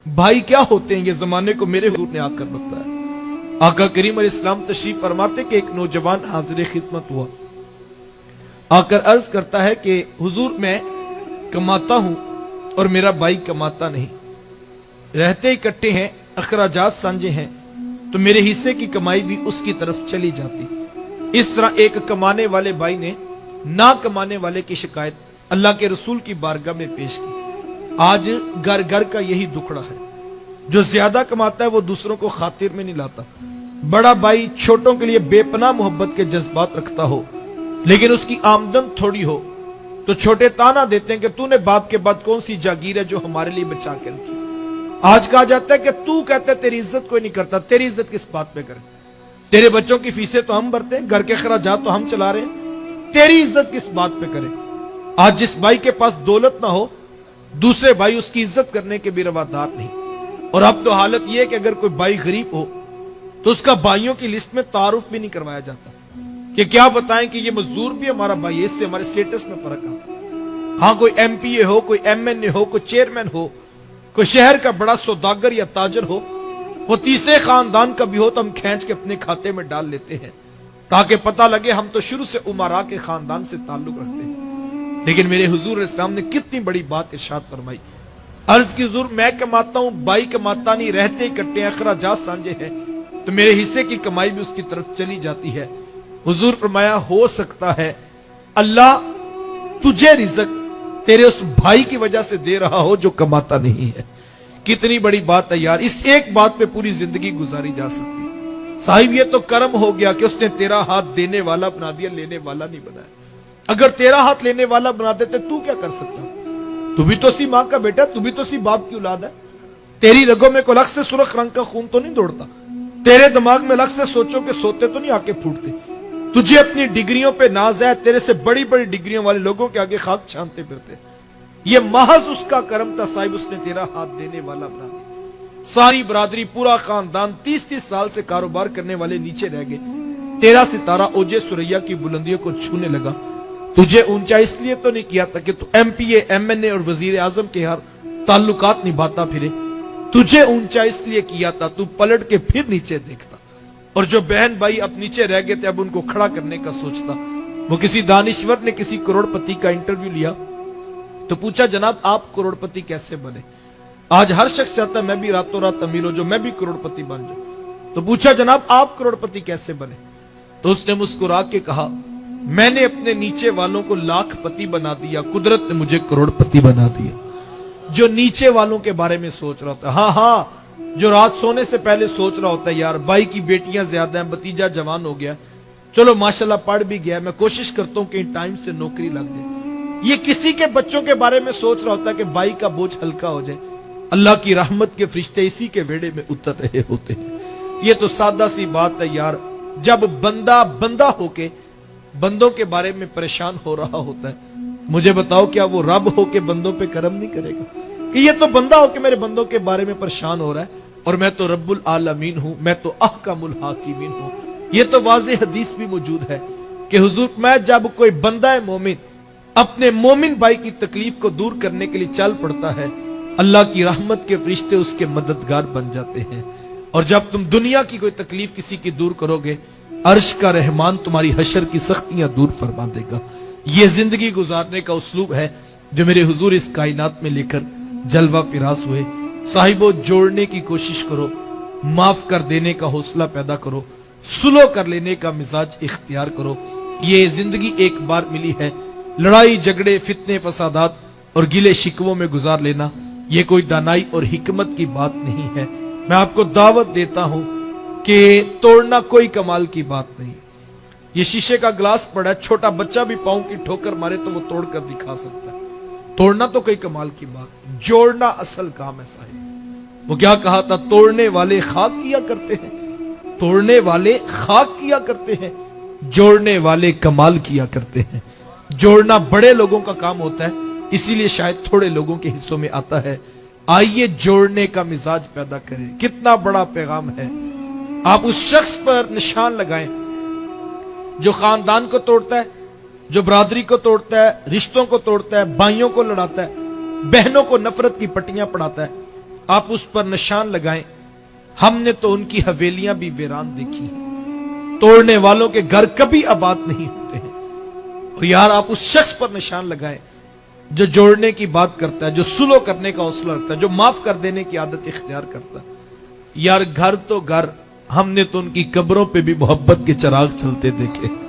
भाई क्या होते हैं, ये जमाने को मेरे हुजूर ने आकर बताया। आका करीम अलैहिस्सलाम तशरीफ फरमाते कि एक नौजवान हाजिर खिदमत हुआ, आकर अर्ज करता है कि हुजूर मैं कमाता हूं और मेरा भाई कमाता नहीं, रहते इकट्ठे हैं, अखराजात सांझे हैं, तो मेरे हिस्से की कमाई भी उसकी तरफ चली जाती। इस तरह एक कमाने वाले भाई ने ना कमाने वाले की शिकायत अल्लाह के रसूल की बारगाह में पेश की। आज घर घर का यही दुखड़ा है, जो ज्यादा कमाता है वो दूसरों को खातिर में नहीं लाता। बड़ा भाई छोटों के लिए बेपनाह मोहब्बत के जज्बात रखता हो, लेकिन उसकी आमदन थोड़ी हो तो छोटे ताना देते हैं कि तूने बाप के बाद कौन सी जागीर है जो हमारे लिए बचा के रखी। आज कहा जाता है कि तू कहता है तेरी इज्जत कोई नहीं करता, तेरी इज्जत किस बात पे करे? तेरे बच्चों की फीसें तो हम भरते हैं, घर के खर्चात तो हम चला रहे हैं, तेरी इज्जत किस बात पे करे? आज जिस भाई के पास दौलत ना हो, दूसरे भाई उसकी इज्जत करने के भी रवादार नहीं। और अब तो हालत यह है कि अगर कोई भाई गरीब हो तो उसका भाइयों की लिस्ट में तारुफ भी नहीं करवाया जाता, कि क्या बताएं कि ये मजदूर भी हमारा भाई है, इससे हमारे स्टेटस में फर्क आता। हाँ, कोई एमपीए हो, कोई एमएनए हो, कोई चेयरमैन हो, कोई शहर का बड़ा सौदागर या ताजर हो, वो तीसरे खानदान का भी हो तो हम खींच के अपने खाते में डाल लेते हैं, ताकि पता लगे हम तो शुरू से उमरा के खानदान से ताल्लुक रखते हैं। लेकिन मेरे हुजूर इस्लाम ने कितनी बड़ी बात इरशाद फरमाई। अर्ज की हुजूर मैं कमाता हूं, भाई कमाता नहीं, रहते इकट्ठे हैं, अखराजात सांझे हैं, तो मेरे हिस्से की कमाई भी उसकी तरफ चली जाती है। हुजूर फरमाया हो सकता है अल्लाह तुझे रिज़्क तेरे उस भाई की वजह से दे रहा हो जो कमाता नहीं है। कितनी बड़ी बात है यार, इस एक बात पे पूरी जिंदगी गुजारी जा सकती है। साहिब ये तो कर्म हो गया कि उसने तेरा हाथ देने वाला बना दिया, लेने वाला नहीं बनाया। अगर तेरा हाथ लेने वाला बना देते तू क्या कर सकता? तू भी तो सी मां का बेटा, तू भी तो सी बाप की औलाद है। तेरी रगों में कोई अलग से सुर्ख रंग का खून तो नहीं दौड़ता, तेरे दिमाग में अलग से सोचो के सोते तो नहीं आके फूटते। तुझे अपनी डिग्रियों पे नाज है, तेरे से बड़ी बड़ी डिग्रियों वाले लोगों के आगे खाक छानते फिरते। ये महज उसका कर्म था साहिब, उसने तेरा हाथ देने वाला बना दिया। सारी बरादरी, पूरा खानदान 30-30 साल से कारोबार करने वाले नीचे रह गए। तेरा सितारा ओजे सुरैया की बुलंदियों को छूने लगा। तुझे ऊंचा इसलिए तो नहीं किया था कि तू एमपीए, एमएनए और वजीर आजम के यार ताल्लुकात निभाता फिरे। तुझे ऊंचा इसलिए किया था तू पलट के फिर नीचे देखता, और जो बहन भाई अब नीचे रह गए थे अब उनको खड़ा करने का सोचता। वो किसी दानिश्वर ने किसी करोड़पति का इंटरव्यू लिया तो पूछा जनाब आप करोड़पति कैसे बने? आज हर शख्स चाहता है मैं भी रातों रात अमीर हो जो मैं भी करोड़पति बन जाऊं। तो पूछा जनाब आप करोड़पति कैसे बने? तो उसने मुस्कुरा के कहा मैंने अपने नीचे वालों को लाखपति बना दिया, कुदरत ने मुझे करोड़पति बना दिया। जो नीचे वालों के बारे में सोच रहा होता है, हाँ हाँ, जो रात सोने से पहले सोच रहा होता है यार भाई की बेटियां ज्यादा हैं, भतीजा जवान हो गया, चलो माशाल्लाह पढ़ भी गया, मैं कोशिश करता हूं कि टाइम से नौकरी लग जाए। ये किसी के बच्चों के बारे में सोच रहा होता है कि भाई का बोझ हल्का हो जाए। अल्लाह की रहमत के फरिश्ते इसी के वेड़े में उतर रहे होते हैं। ये तो सादा सी बात है यार, जब बंदा बंदा होके बंदों के बारे में परेशान हो रहा होता है, मुझे बताओ क्या वो रब होके बंदों पे करम नहीं करेगा कि ये तो बंदा होके मेरे बंदों के बारे में परेशान हो रहा है, और मैं तो रब्बुल आलमीन हूं, मैं तो अहकामुल हाकिमीन हूं। ये तो वाज़ेह हदीस भी मौजूद है कि हुजूर मैं जब कोई बंदा है मोमिन अपने मोमिन भाई की तकलीफ को दूर करने के लिए चल पड़ता है, अल्लाह की रहमत के फरिश्ते उसके मददगार बन जाते हैं। और जब तुम दुनिया की कोई तकलीफ किसी की दूर करोगे, अर्श का रहमान तुम्हारी हशर की सख्तियां दूर फरमा देगा। ये जिंदगी गुजारने का उसलूब है जो मेरे हुजूर इस कायनात में लेकर जलवा फिरास हुए। साहिबो जोड़ने की कोशिश करो, माफ कर देने का हौसला पैदा करो, सुलह कर लेने का मिजाज इख्तियार करो। ये जिंदगी एक बार मिली है, लड़ाई झगड़े फितने फसादात और गिले शिकवों में गुजार लेना ये कोई दानाई और हिकमत की बात नहीं है। मैं आपको दावत देता हूं कि तोड़ना कोई कमाल की बात नहीं। ये शीशे का ग्लास पड़ा है, छोटा बच्चा भी पांव की ठोकर मारे तो वो तोड़कर दिखा सकता है। तोड़ना तो कोई कमाल की बात, जोड़ना असल काम है साहिब। वो क्या कहा था, तोड़ने वाले खाक किया करते हैं, तोड़ने वाले खाक किया करते हैं, जोड़ने वाले कमाल किया करते हैं। जोड़ना बड़े लोगों का काम होता है, इसीलिए शायद थोड़े लोगों के हिस्सों में आता है। आइए जोड़ने का मिजाज पैदा करें। कितना बड़ा पैगाम है। आप उस शख्स पर निशान लगाएं जो खानदान को तोड़ता है, जो बरादरी को तोड़ता है, रिश्तों को तोड़ता है, भाइयों को लड़ाता है, बहनों को नफरत की पट्टियां पढ़ाता है। آپ اس پر نشان لگائیں، ہم نے تو ان کی حویلیاں بھی ویران دیکھی ہیں، توڑنے والوں کے گھر کبھی آباد نہیں ہوتے ہیں۔ اور یار آپ اس شخص پر نشان لگائیں جو جوڑنے کی بات کرتا ہے، جو صلح کرنے کا حوصلہ رکھتا ہے، جو معاف کر دینے کی عادت اختیار کرتا ہے۔ یار گھر تو گھر، ہم نے تو ان کی قبروں پہ بھی محبت کے چراغ چلتے دیکھے۔